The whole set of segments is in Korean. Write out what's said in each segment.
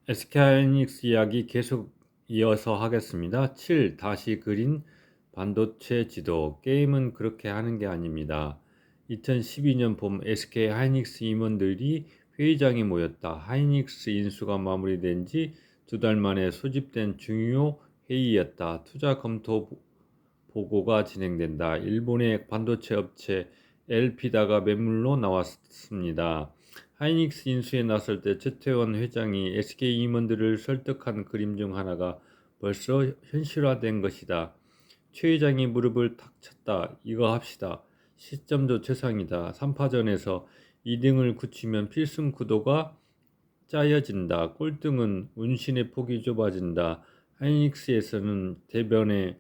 SK하이닉스 이야기 계속 이어서 하겠습니다. 7. 다시 그린 반도체 지도. 게임은 그렇게 하는 게 아닙니다. 2012년 봄 SK하이닉스 임원들이 회의장에 모였다. 하이닉스 인수가 마무리된 지 2달 만에 소집된 중요 회의였다. 투자 검토 보고가 진행된다. 일본의 반도체 업체 엘피다가 매물로 나왔습니다. 하이닉스 인수에 나설 때 최태원 회장이 SK 임원들을 설득한 그림 중 하나가 벌써 현실화된 것이다. 최 회장이 무릎을 탁 쳤다. 이거 합시다. 시점도 최상이다. 3파전에서 2등을 굳히면 필승 구도가 짜여진다. 꼴등은 운신의 폭이 좁아진다. 하이닉스에서는 대변에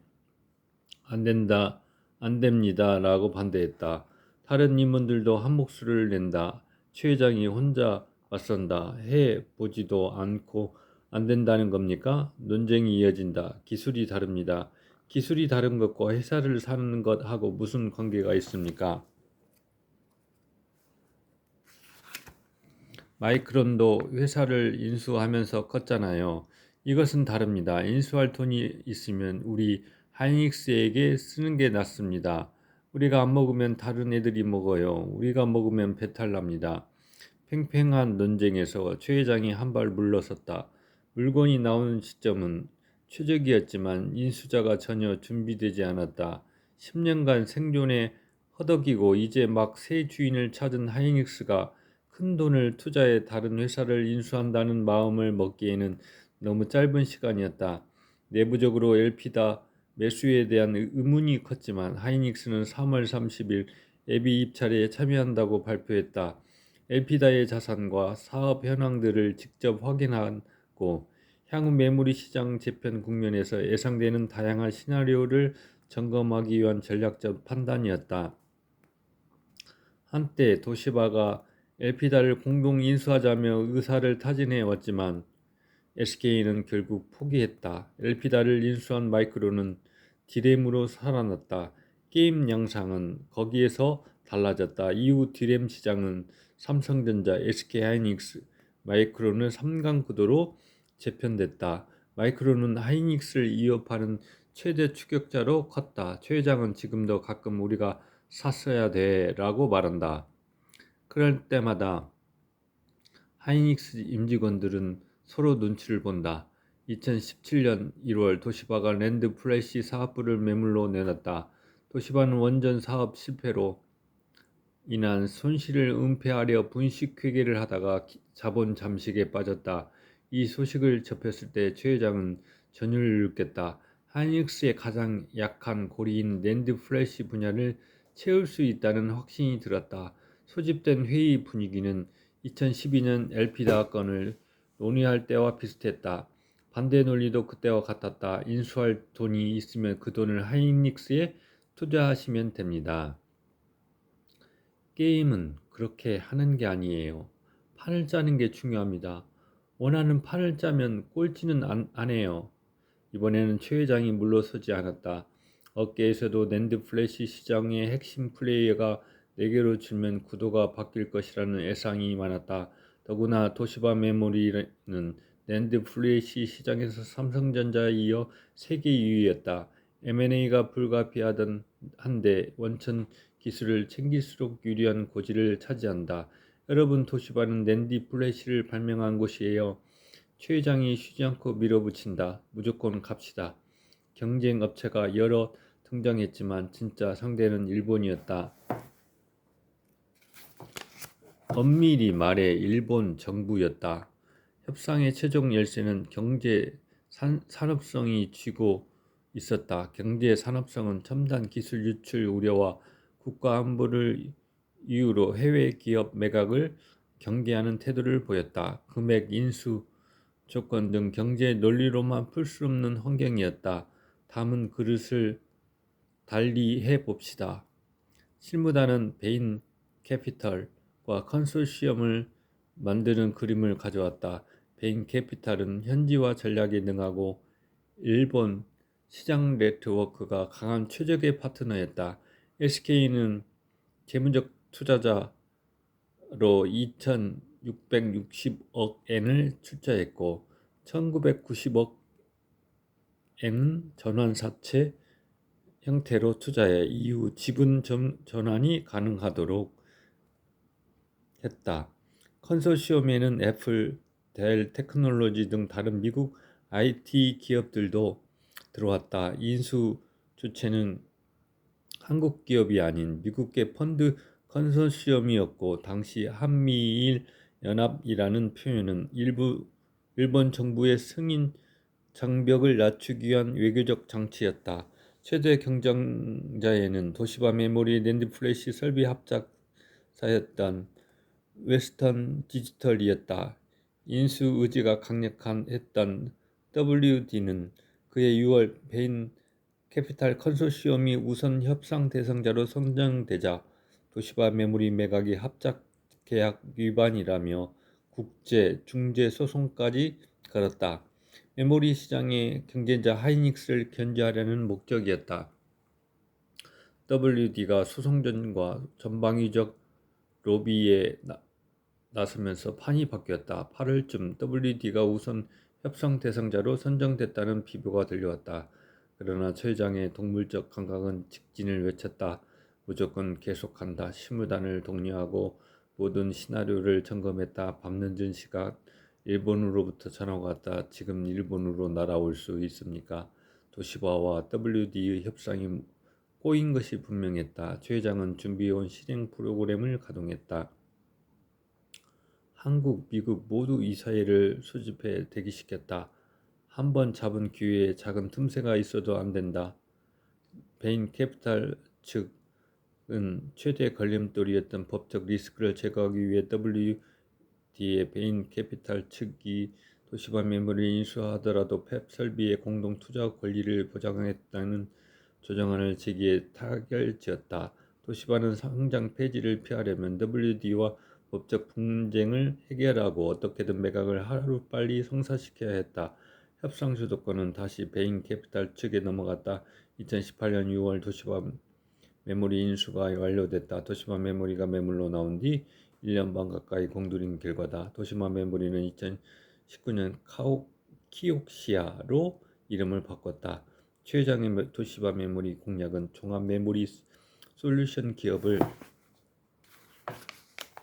안 된다, 안 됩니다. 라고 반대했다. 다른 임원들도 한 목소리를 낸다. 최 회장이 혼자 맞선다. 해 보지도 않고 안 된다는 겁니까? 논쟁이 이어진다. 기술이 다릅니다. 기술이 다른 것과 회사를 사는 것하고 무슨 관계가 있습니까? 마이크론도 회사를 인수하면서 컸잖아요. 이것은 다릅니다. 인수할 돈이 있으면 우리 하이닉스에게 쓰는 게 낫습니다. 우리가 안 먹으면 다른 애들이 먹어요. 우리가 먹으면 배탈 납니다. 팽팽한 논쟁에서 최 회장이 한 발 물러섰다. 물건이 나오는 시점은 최적이었지만 인수자가 전혀 준비되지 않았다. 10년간 생존에 허덕이고 이제 막 새 주인을 찾은 하이닉스가 큰 돈을 투자해 다른 회사를 인수한다는 마음을 먹기에는 너무 짧은 시간이었다. 내부적으로 엘피다 매수에 대한 의문이 컸지만 하이닉스는 3월 30일 예비 입찰에 참여한다고 발표했다. 엘피다의 자산과 사업 현황들을 직접 확인하고 향후 메모리 시장 재편 국면에서 예상되는 다양한 시나리오를 점검하기 위한 전략적 판단이었다. 한때 도시바가 엘피다를 공동 인수하자며 의사를 타진해 왔지만 SK는 결국 포기했다. 엘피다를 인수한 마이크론은 디램으로 살아났다. 게임 양상은 거기에서 달라졌다. 이후 디램 시장은 삼성전자, SK하이닉스, 마이크론의 3강 구도로 재편됐다. 마이크론은 하이닉스를 이어파는 최대 추격자로 컸다. 최 회장은 지금도 가끔 우리가 샀어야 돼 라고 말한다. 그럴 때마다 하이닉스 임직원들은 서로 눈치를 본다. 2017년 1월 도시바가 랜드 플래시 사업부를 매물로 내놨다. 도시바는 원전 사업 실패로 인한 손실을 은폐하려 분식회계를 하다가 자본 잠식에 빠졌다. 이 소식을 접했을 때 최 회장은 전율을 느꼈다. 하이닉스의 가장 약한 고리인 낸드 플래시 분야를 채울 수 있다는 확신이 들었다. 소집된 회의 분위기는 2012년 LP다 건을 논의할 때와 비슷했다. 반대 논리도 그때와 같았다. 인수할 돈이 있으면 그 돈을 하이닉스에 투자하시면 됩니다. 게임은 그렇게 하는 게 아니에요. 판을 짜는 게 중요합니다. 원하는 판을 짜면 꼴찌는 안 해요. 이번에는 최 회장이 물러서지 않았다. 업계에서도 낸드 플래시 시장의 핵심 플레이어가 4개로 치면 구도가 바뀔 것이라는 예상이 많았다. 더구나 도시바 메모리는 낸드 플래시 시장에서 삼성전자에 이어 세계 2위였다. M&A가 불가피하던 한데 원천 기술을 챙길수록 유리한 고지를 차지한다. 여러분, 도시바는 낸드 플래시를 발명한 곳이에요. 최 회장이 쉬지 않고 밀어붙인다. 무조건 갑시다. 경쟁 업체가 여러 등장했지만 진짜 상대는 일본이었다. 엄밀히 말해 일본 정부였다. 협상의 최종 열쇠는 경제 산업성이 쥐고 있었다. 경제 산업성은 첨단 기술 유출 우려와 국가 안보를 이유로 해외 기업 매각을 경계하는 태도를 보였다. 금액, 인수 조건 등 경제 논리로만 풀 수 없는 환경이었다. 담은 그릇을 달리 해봅시다. 실무단은 베인 캐피털과 컨소시엄을 만드는 그림을 가져왔다. 베인 캐피탈은 현지화 전략에 능하고 일본 시장 네트워크가 강한 최적의 파트너였다. SK는 재무적 투자자로 2,660억 엔을 출자했고 1990억 엔은 전환사채 형태로 투자해 이후 지분 전환이 가능하도록 했다. 컨소시엄에는 애플, 델 테크놀로지 등 다른 미국 IT 기업들도 들어왔다. 인수 주체는 한국 기업이 아닌 미국계 펀드 컨소시엄이었고, 당시 한미일 연합이라는 표현은 일본 정부의 승인 장벽을 낮추기 위한 외교적 장치였다. 최대 경쟁자에는 도시바 메모리 낸드 플래시 설비 합작사였던 웨스턴 디지털이었다. 인수 의지가 강력했던 WD는 그해 6월 베인 캐피탈 컨소시엄이 우선 협상 대상자로 선정되자 도시바 메모리 매각이 합작 계약 위반이라며 국제 중재 소송까지 걸었다. 메모리 시장의 경쟁자 하이닉스를 견제하려는 목적이었다. WD가 소송전과 전방위적 로비에 나서면서 판이 바뀌었다. 8월쯤 WD가 우선 협상 대상자로 선정됐다는 비보가 들려왔다. 그러나 최 회장의 동물적 감각은 직진을 외쳤다. 무조건 계속한다. 실무단을 독려하고 모든 시나리오를 점검했다. 밤늦은 시각 일본으로부터 전화가 왔다. 지금 일본으로 날아올 수 있습니까? 도시바와 WD의 협상이 꼬인 것이 분명했다. 최 회장은 준비해온 실행 프로그램을 가동했다. 한국, 미국 모두 이 사회를 수집해 대기시켰다. 한 번 잡은 기회에 작은 틈새가 있어도 안 된다. 베인 캐피탈 측은 최대 걸림돌이었던 법적 리스크를 제거하기 위해 WD의 베인 캐피탈 측이 도시바 메모리를 인수하더라도 팹 설비의 공동 투자 권리를 보장하겠다는 조정안을 제기해 타결지었다. 도시바는 상장 폐지를 피하려면 WD와 법적 분쟁을 해결하고 어떻게든 매각을 하루빨리 성사시켜야 했다. 협상 주도권은 다시 베인 캐피탈 측에 넘어갔다. 2018년 6월 도시바 메모리 인수가 완료됐다. 도시바 메모리가 매물로 나온 뒤 1년 반 가까이 공들인 결과다. 도시바 메모리는 2019년 키옥시아로 이름을 바꿨다. 최 회장의 도시바 메모리 공략은 종합 메모리 솔루션 기업을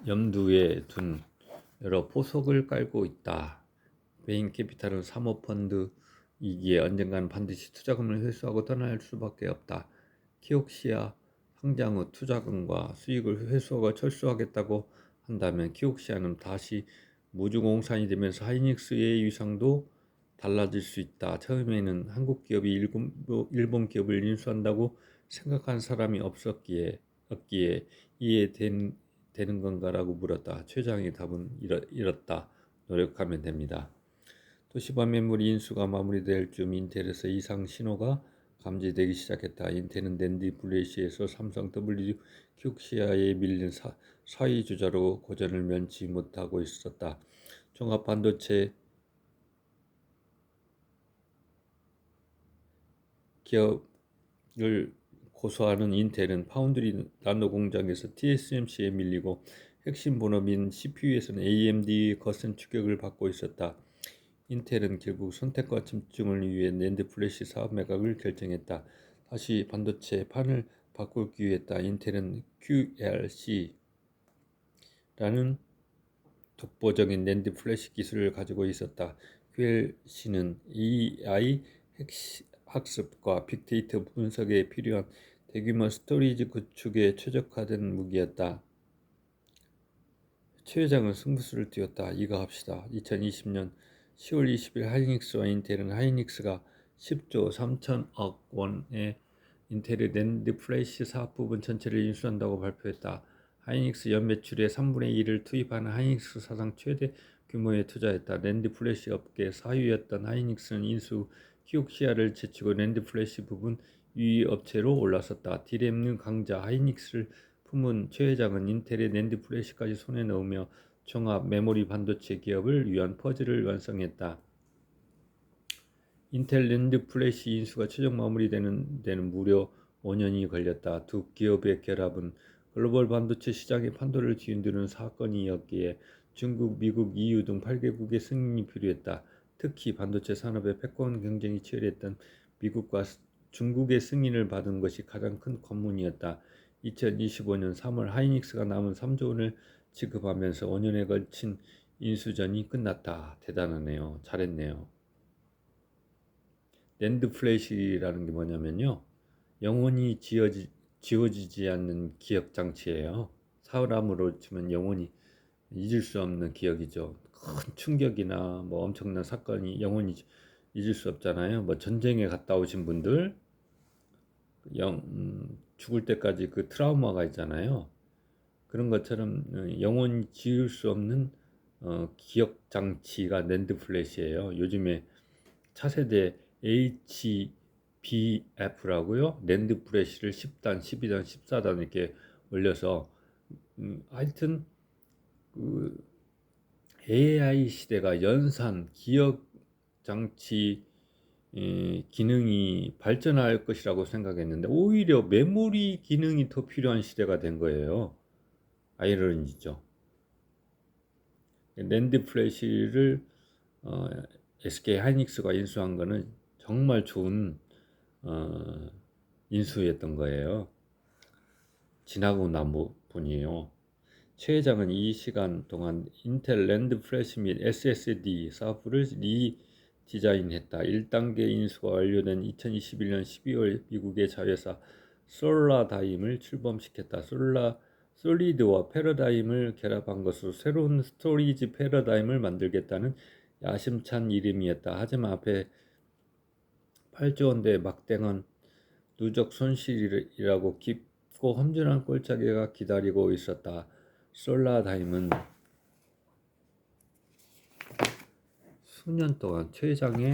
염두에 둔 여러 포석을 깔고 있다. 베인 캐피탈은 사모펀드이기에 언젠가는 반드시 투자금을 회수하고 떠날 수밖에 없다. 키옥시아 상장 후 투자금과 수익을 회수하고 철수하겠다고 한다면 키옥시아는 다시 무주공산이 되면서 하이닉스의 위상도 달라질 수 있다. 처음에는 한국 기업이 일본 기업을 인수한다고 생각한 사람이 없기에 이해되는 건가라고 물었다. 최 장의 답은 이렇다. 노력하면 됩니다. 도시바 메모리 인수가 마무리될 즈음 인텔에서 이상 신호가 감지되기 시작했다. 인텔은 낸드 플래시에서 삼성 키옥시아에 밀린 사위주자로 고전을 면치 못하고 있었다. 종합 반도체 기업을 고소하는 인텔은 파운드리 나노 공장에서 TSMC에 밀리고 핵심 본업인 CPU에서는 AMD의 거센 추격을 받고 있었다. 인텔은 결국 선택과 집중을 위해 낸드 플래시 사업 매각을 결정했다. 다시 반도체 판을 바꾸기 위했다. 인텔은 QLC라는 독보적인 낸드 플래시 기술을 가지고 있었다. QLC는 AI 학습과 빅데이터 분석에 필요한 대규모 스토리지 구축에 최적화된 무기였다. 최 회장은 승부수를 띄웠다. 이거 합시다. 2020년 10월 20일 하이닉스와 인텔은 하이닉스가 10조 3천억 원의 인텔의 낸드 플래시 사업 부분 전체를 인수한다고 발표했다. 하이닉스 연매출의 3분의 1을 투입하는 하이닉스 사상 최대 규모의 투자였다. 낸드 플래시 업계 4위였던 하이닉스는 인수 키옥시아를 제치고 낸드 플래시 부분 2위 업체로 올라섰다. 디램 강자 하이닉스를 품은 최 회장은 인텔의 낸드 플래시까지 손에 넣으며 종합 메모리 반도체 기업을 위한 퍼즐을 완성했다. 인텔 낸드 플래시 인수가 최종 마무리되는 데는 무려 5년이 걸렸다. 두 기업의 결합은 글로벌 반도체 시장의 판도를 뒤흔드는 사건이었기에 중국, 미국, EU 등 8개국의 승인이 필요했다. 특히 반도체 산업의 패권 경쟁이 치열했던 미국과 중국의 승인을 받은 것이 가장 큰 관문이었다. 2025년 3월 하이닉스가 남은 3조 원을 지급하면서 5년에 걸친 인수전이 끝났다. 대단하네요. 잘했네요. 낸드 플래시라는 게 뭐냐면요, 영원히 지워지지 않는 기억 장치예요. 사람으로 치면 영원히 잊을 수 없는 기억이죠. 큰 충격이나 뭐 엄청난 사건이 영원히 잊을 수 없잖아요. 뭐 전쟁에 갔다 오신 분들 죽을 때까지 그 트라우마가 있잖아요. 그런 것처럼 영원히 지울 수 없는 기억 장치가 낸드 플래시예요. 요즘에 차세대 HBF라고요. 낸드 플래시를 10단, 12단, 14단 이렇게 올려서 하여튼 그 AI 시대가 연산 기억 장치 기능이 발전할 것이라고 생각했는데 오히려 메모리 기능이 더 필요한 시대가 된 거예요. 아이러니죠. 낸드 플래시를 SK 하이닉스가 인수한 거는 정말 좋은 인수였던 거예요. 지나고 난 분이에요. 최 회장은 이 시간 동안 인텔 랜드 플래시 및 SSD 사업부를 리디자인했다. 1단계 인수가 완료된 2021년 12월 미국의 자회사 솔라다임을 출범시켰다. 솔리드와 패러다임을 결합한 것으로 새로운 스토리지 패러다임을 만들겠다는 야심찬 이름이었다. 하지만 앞에 8조 원대 막대한 누적 손실이라고 깊고 험준한 꼴짜기가 기다리고 있었다. 솔라다임은 수년 동안 최 회장의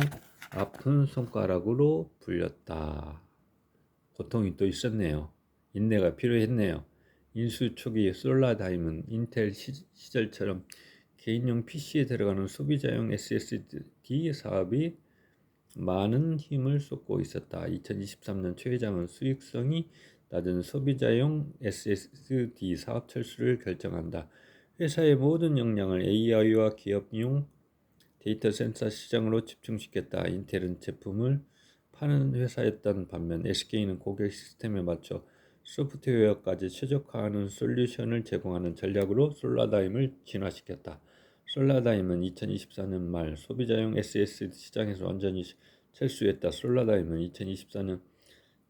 아픈 손가락으로 불렸다. 고통이 또 있었네요. 인내가 필요했네요. 인수 초기 솔라다임은 인텔 시절처럼 개인용 PC에 들어가는 소비자용 SSD 사업이 많은 힘을 쏟고 있었다. 2023년 최 회장은 수익성이 낮은 소비자용 SSD 사업 철수를 결정한다. 회사의 모든 역량을 AI와 기업용 데이터 센서 시장으로 집중시켰다. 인텔은 제품을 파는 회사였던 반면 SK는 고객 시스템에 맞춰 소프트웨어까지 최적화하는 솔루션을 제공하는 전략으로 솔라다임을 진화시켰다. 솔라다임은 2024년 말 소비자용 SSD 시장에서 완전히 철수했다. 솔라다임은 2024년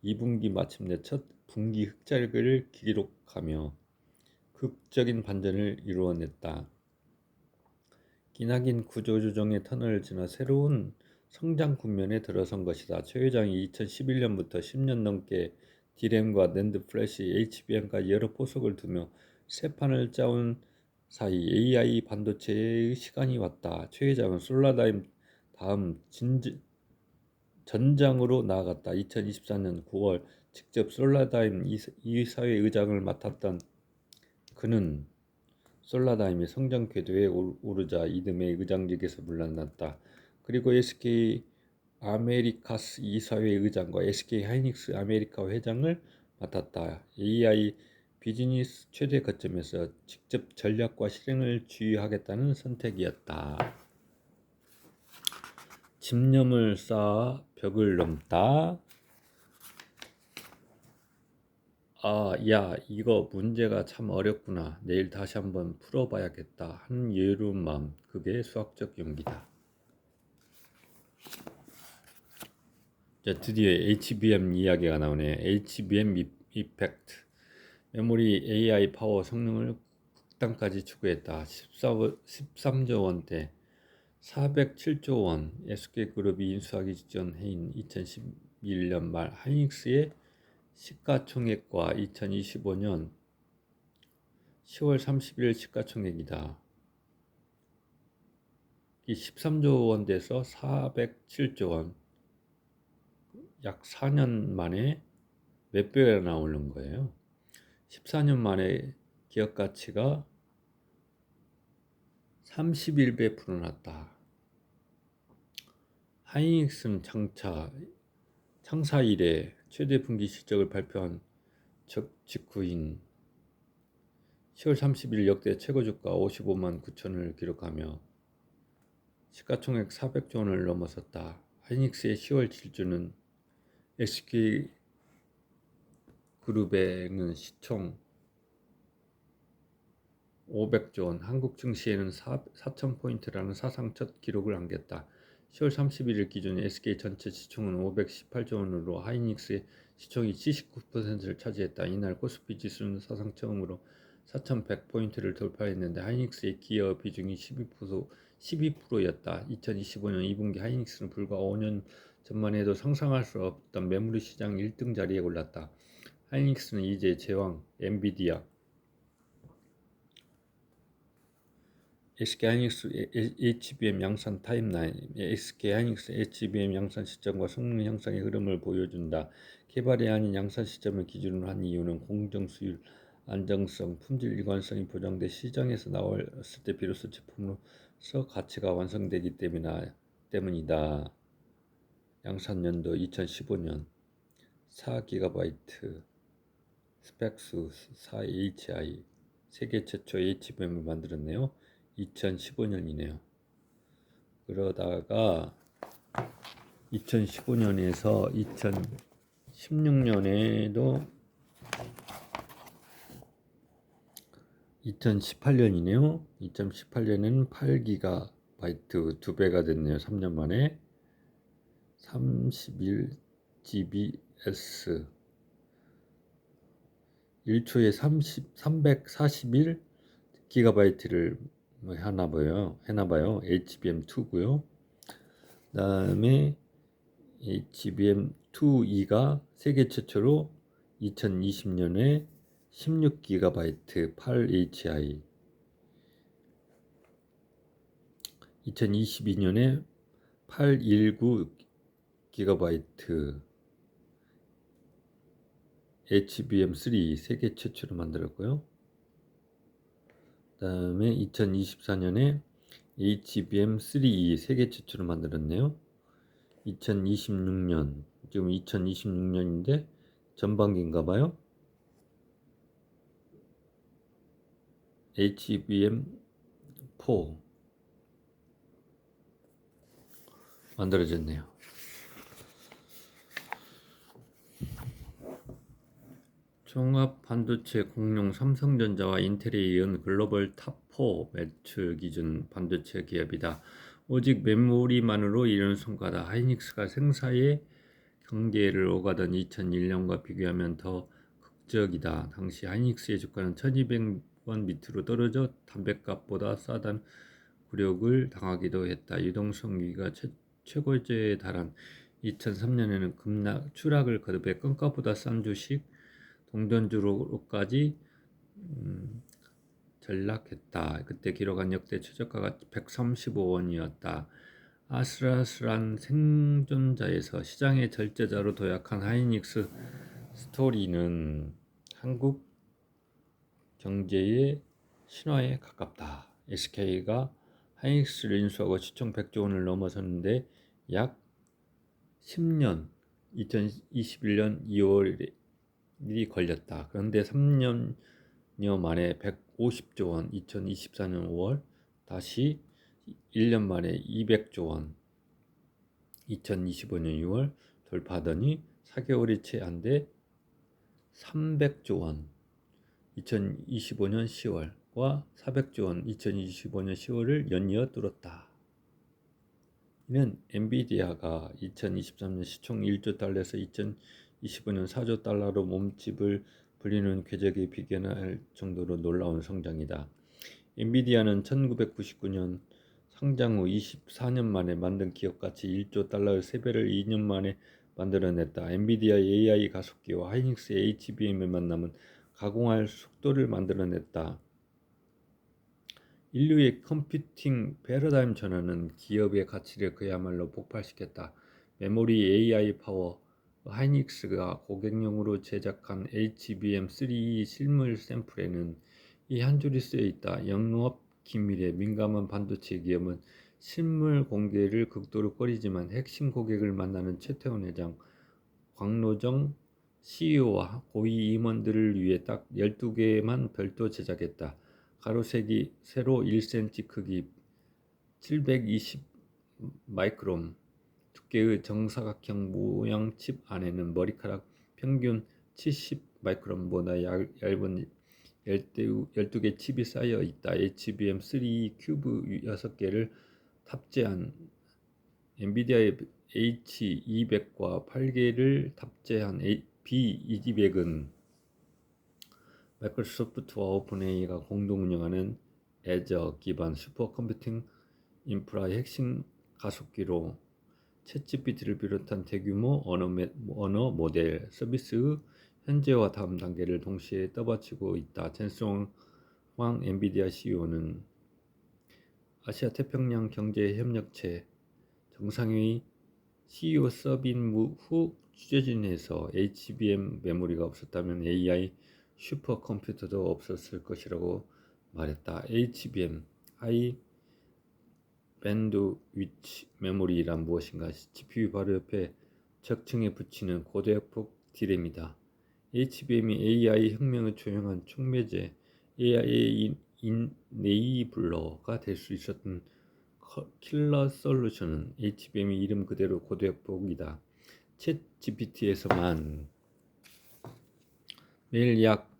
2분기 마침내 첫 분기 흑자를 기록하며 극적인 반전을 이루어냈다. 기나긴 구조조정의 터널을 지나 새로운 성장 국면에 들어선 것이다. 최 회장이 2011년부터 10년 넘게 D램과 낸드 플래시, HBM까지 여러 포석을 두며 새 판을 짜온 사이 AI 반도체의 시간이 왔다. 최 회장은 솔라다임 다음 전장으로 나아갔다. 2024년 9월 직접 솔라다임 이사회 의장을 맡았던 그는 솔라다임이 성장 궤도에 오르자 이듬해 의장직에서 물러났다. 그리고 SK 아메리카스 이사회 의장과 SK 하이닉스 아메리카 회장을 맡았다. AI 비즈니스 최대 거점에서 직접 전략과 실행을 주의하겠다는 선택이었다. 집념을 쌓아 벽을 넘다. 야, 이거 문제가 참 어렵구나. 내일 다시 한번 풀어봐야겠다. 하는 여유로운 마음, 그게 수학적 용기다. 자, 드디어 HBM 이야기가 나오네. HBM 이펙트. 메모리 AI 파워 성능을 극단까지 추구했다. 13조 원대, 407조 원. SK그룹이 인수하기 직전 해인 2011년 말 하이닉스의 시가총액과 2025년 10월 30일 시가총액이다. 이 13조 원 돼서 407조 원. 약 4년 만에 몇 배가 나오는 거예요. 14년 만에 기업 가치가 31배 불어났다. 하이닉스는 창사 이래 최대 분기 실적을 발표한 직후인 10월 30일 역대 최고 주가 55만 9천을 기록하며 시가총액 400조 원을 넘어섰다. 하이닉스의 10월 질주는 SK그룹에는 시총 500조 원, 한국 증시에는 4,000포인트라는 사상 첫 기록을 안겼다. 10월 31일 기준 SK 전체 시총은 518조 원으로 하이닉스의 시총이 79%를 차지했다. 이날 코스피 지수는 사상 처음으로 4,100포인트를 돌파했는데 하이닉스의 기여 비중이 12%였다. 2025년 2분기 하이닉스는 불과 5년 전만 해도 상상할 수 없던 메모리 시장 1등 자리에 올랐다. 하이닉스는 이제 제왕 엔비디아, SK하이닉스 HBM 양산 타임라인, SK하이닉스 HBM 양산 시점과 성능 향상의 흐름을 보여준다. 개발이 아닌 양산 시점을 기준으로 한 이유는 공정 수율, 안정성, 품질 일관성이 보장돼 시장에서 나왔을 때 비로소 제품으로서 가치가 완성되기 때문이다. 양산연도 2015년 4GB 스펙수 4HI 세계 최초 HBM을 만들었네요. 2015년이네요. 그러다가 2015년에서 2016년에도 2018년이네요. 2018년에는 8GB 2배가 됐네요. 3년 만에 31GBS 1초에 341GB를 해나봐요. HBM2고요. 그다음에 HBM2E가 세계 최초로 2020년에 16GB 8HI, 2022년에 819GB HBM3 세계 최초로 만들었고요. 그 다음에 2024년에 HBM3E 세계 최초로 만들었네요. 2026년, 지금 2026년인데 전반기인가봐요. HBM4 만들어졌네요. 종합 반도체 공룡 삼성전자와 인텔에 이은 글로벌 탑4 매출 기준 반도체 기업이다. 오직 메모리만으로 이룬 성과다. 하이닉스가 생사의 경계를 오가던 2001년과 비교하면 더 극적이다. 당시 하이닉스의 주가는 1200원 밑으로 떨어져 담배값보다 싸단 굴욕을 당하기도 했다. 유동성 위기가 최고조에 달한 2003년에는 추락을 거듭해 끈값보다 싼 주식 동전주로까지 전락했다. 그때 기록한 역대 최저가가 135원이었다. 아슬아슬한 생존자에서 시장의 절제자로 도약한 하이닉스 스토리는 한국 경제의 신화에 가깝다. SK가 하이닉스를 인수하고 시총 100조 원을 넘어섰는데 약 10년, 2021년 2월에 일이 걸렸다. 그런데 3년여 만에 150조 원, 2024년 5월 다시 1년 만에 200조 원, 2025년 6월 돌파하더니 4개월이 채 안 돼 300조 원, 2025년 10월과 400조 원, 2025년 10월을 연이어 뚫었다. 이는 엔비디아가 2023년 시총 1조 달러에서 2025년 4조 달러로 몸집을 불리는 궤적에 비견할 정도로 놀라운 성장이다. 엔비디아는 1999년 상장 후 24년 만에 만든 기업가치 1조 달러의 3배를 2년 만에 만들어냈다. 엔비디아의 AI 가속기와 하이닉스의 HBM의 만남은 가공할 속도를 만들어냈다. 인류의 컴퓨팅 패러다임 전환은 기업의 가치를 그야말로 폭발시켰다. 메모리 AI 파워 하이닉스가 고객용으로 제작한 HBM3E 실물 샘플에는 이 한 줄이 쓰여 있다. 영업 기밀에 민감한 반도체 기업은 실물 공개를 극도로 꺼리지만 핵심 고객을 만나는 최태원 회장, 광노정 CEO와 고위 임원들을 위해 딱 12개만 별도 제작했다. 가로세기 세로 1cm 크기 720 마이크론 두께의 정사각형 모양 칩 안에는 머리카락 평균 70 마이크론보다 얇은 12개 칩이 쌓여 있다. HBM3 큐브 6개를 탑재한 엔비디아의 H200과 8개를 탑재한 B200은 마이크로소프트와 오픈AI가 공동 운영하는 애저 기반 슈퍼컴퓨팅 인프라의 핵심 가속기로 챗GPT를 비롯한 대규모 언어 모델 서비스의 현재와 다음 단계를 동시에 떠받치고 있다. 젠송 황 엔비디아 CEO는 아시아 태평양 경제협력체 정상회의 CEO 서빈 후 취재진에서 HBM 메모리가 없었다면 AI 슈퍼컴퓨터도 없었을 것이라고 말했다. HBM 하이 밴드위치 메모리란 무엇인가? CPU 바로 옆에 적층에 붙이는 고대역폭 D램이다. HBM이 AI 혁명을 조용한 촉매제 AI 인네이블러가 될 수 있었던 킬러 솔루션은 HBM이 이름 그대로 고대역폭이다. 챗 GPT에서만 매일 약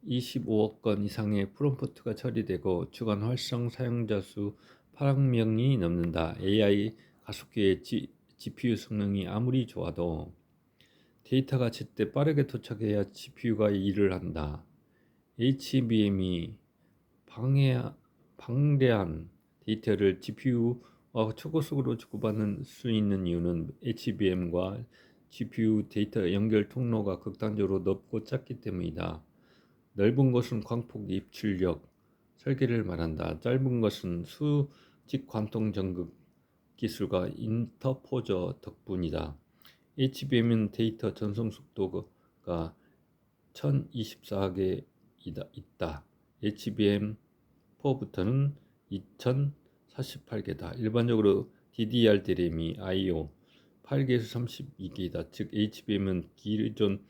25억 건 이상의 프롬프트가 처리되고 주간 활성 사용자 수 8억 명이 넘는다. AI 가속기의 GPU 성능이 아무리 좋아도 데이터가 제때 빠르게 도착해야 GPU가 일을 한다. HBM이 방대한 데이터를 GPU와 초고속으로 주고받는 수 있는 이유는 HBM과 GPU 데이터 연결 통로가 극단적으로 넓고 작기 때문이다. 넓은 것은 광폭 입출력 설계를 말한다. 짧은 것은 수직 관통 전극 기술과 인터포저 덕분이다. HBM은 데이터 전송 속도가 1024개 있다. HBM4부터는 2048개다. 일반적으로 DDR DRAM이 I/O 8개에서 32개이다. 즉 HBM은 기존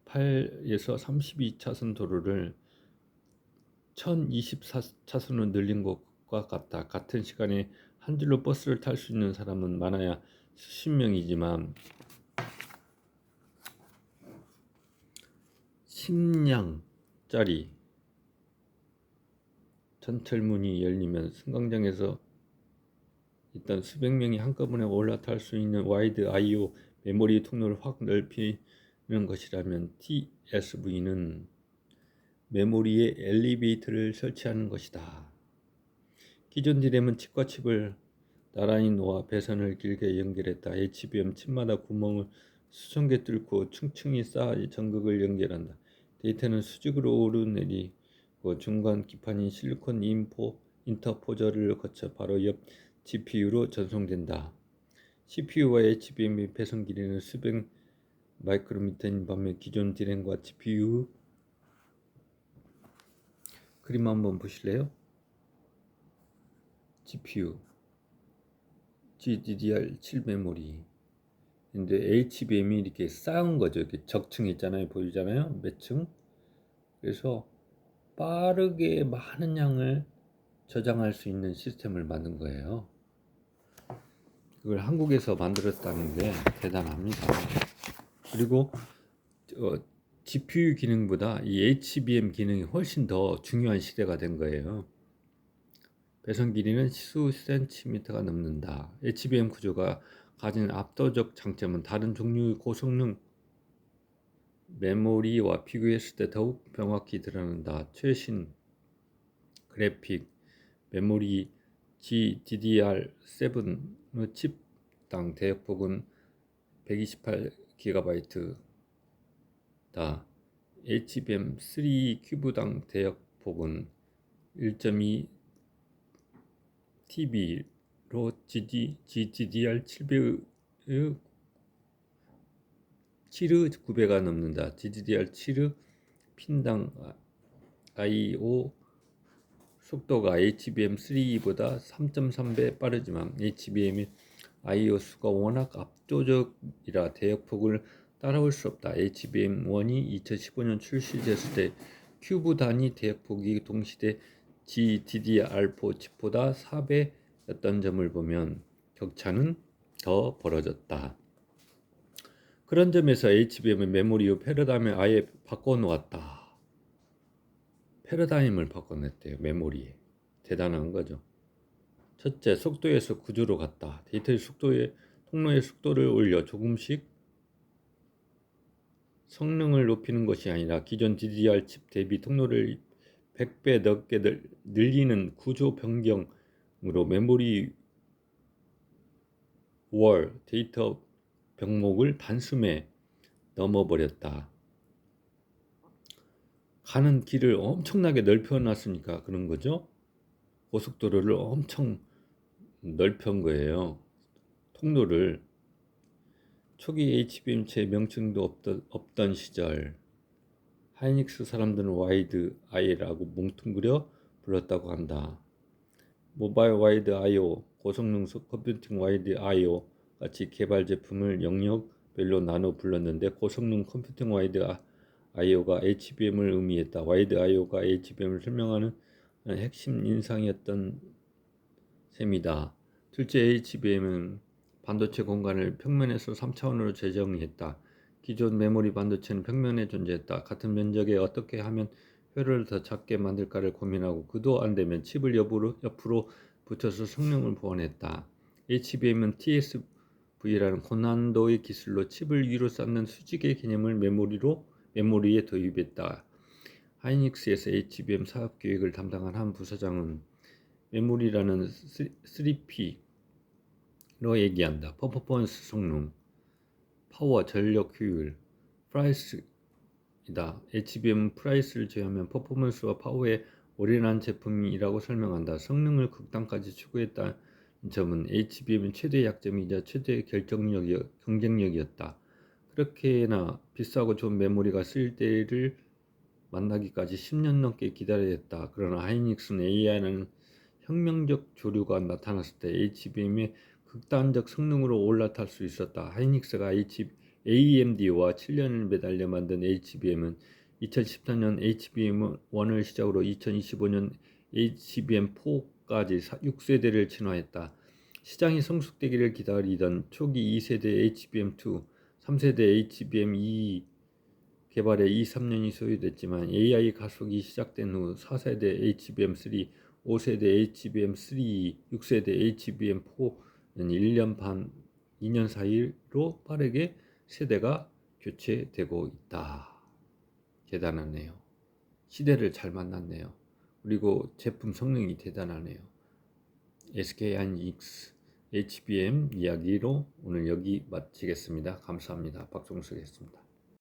8에서 32차선 도로를 1024차선으로 늘린 것과 같다. 같은 시간에 한 줄로 버스를 탈 수 있는 사람은 많아야 수십 명이지만 10량짜리 전철문이 열리면 승강장에서 있던 수백 명이 한꺼번에 올라탈 수 있는 와이드 I/O 메모리 통로를 확 넓히는 것이라면 TSV는 메모리에 엘리베이터를 설치하는 것이다. 기존 디램은 칩과 칩을 나란히 놓아 배선을 길게 연결했다. HBM 칩마다 구멍을 수천 개 뚫고 층층이 쌓아 전극을 연결한다. 데이터는 수직으로 오르내리고 중간 기판인 실리콘 인터포저를 거쳐 바로 옆 GPU로 전송된다. CPU와 HBM의 배선 길이는 수백 마이크로미터인 반면 기존 디램과 GPU 그림 한번 보실래요? GPU GDDR7 메모리 근데 HBM이 이렇게 쌓은 거죠. 이렇게 적층 있잖아요. 보이잖아요. 몇 층. 그래서 빠르게 많은 양을 저장할 수 있는 시스템을 만든 거예요. 그걸 한국에서 만들었다는 게 대단합니다. 그리고 GPU 기능보다 이 HBM 기능이 훨씬 더 중요한 시대가 된 거예요. 배선 길이는 수 센티미터가 넘는다. HBM 구조가 가진 압도적 장점은 다른 종류의 고성능 메모리와 비교했을 때 더욱 명확히 드러난다. 최신 그래픽 메모리 GDDR7의 칩당 대역폭은 128GB다. HBM3 큐브당 대역폭은 1.2 TB로 GDDR7의 9배가 넘는다. GDDR7의 핀당 I/O 속도가 HBM3보다 3.3배 빠르지만 HBM의 I/O 수가 워낙 압도적이라 대역폭을 따라올 수 없다. HBM1이 2015년 출시됐을 때 큐브 단위 대역폭이 동시대 GDDR4 칩보다 4배였던 점을 보면 격차는 더 벌어졌다. 그런 점에서 HBM의 메모리 패러다임을 아예 바꿔놓았다. 패러다임을 바꿔냈대요. 메모리에. 대단한 거죠. 첫째, 속도에서 구조로 갔다. 데이터의 통로의 속도를 올려 조금씩 성능을 높이는 것이 아니라 기존 DDR 칩 대비 통로를 100배 넘게 늘리는 구조 변경으로 메모리 월 데이터 병목을 단숨에 넘어버렸다. 가는 길을 엄청나게 넓혀놨으니까 그런 거죠. 고속도로를 엄청 넓힌 거예요. 통로를. 초기 HBM체 명칭도 없던 시절 하이닉스 사람들은 와이드 아이라고 뭉뚱그려 불렀다고 한다. 모바일 와이드 아이오, 고성능 컴퓨팅 와이드 아이오 같이 개발 제품을 영역별로 나눠 불렀는데 고성능 컴퓨팅 와이드 아이오가 HBM을 의미했다. 와이드 아이오가 HBM을 설명하는 핵심 인상이었던 셈이다. 둘째, HBM은 반도체 공간을 평면에서 3차원으로 재정의했다. 기존 메모리 반도체는 평면에 존재했다. 같은 면적에 어떻게 하면 회로를 더 작게 만들까를 고민하고 그도 안되면 칩을 옆으로 붙여서 성능을 보완했다. HBM은 TSV라는 고난도의 기술로 칩을 위로 쌓는 수직의 개념을 메모리에 도입했다. 하이닉스에서 HBM 사업 계획을 담당한 한 부사장은 메모리라는 3P로 얘기한다. 퍼포먼스 성능, 파워 전력 효율, 프라이스이다. HBM은 프라이스를 제외하면 퍼포먼스와 파워에 올인한 제품이라고 설명한다. 성능을 극단까지 추구했다는 점은 HBM의 최대 약점이자 최대 경쟁력이었다. 그렇게나 비싸고 좋은 메모리가 쓰일 때를 만나기까지 10년 넘게 기다려야 했다. 그러나 하이닉스는 AI는 혁명적 조류가 나타났을 때 HBM의 극단적 성능으로 올라탈 수 있었다. 하이닉스가 AMD와 7년을 매달려 만든 HBM은 2014년 HBM1을 시작으로 2025년 HBM4까지 6세대를 진화했다. 시장이 성숙되기를 기다리던 초기 2세대 HBM2, 3세대 HBM2 개발에 2-3년이 소요됐지만 AI 가속이 시작된 후 4세대 HBM3, 5세대 HBM3, 6세대 HBM4는 1년 반, 2년 사이로 빠르게 세대가 교체되고 있다. 대단하네요. 시대를 잘 만났네요. 그리고 제품 성능이 대단하네요. SK하이닉스 HBM 이야기로 오늘 여기 마치겠습니다. 감사합니다. 박종석이었습니다.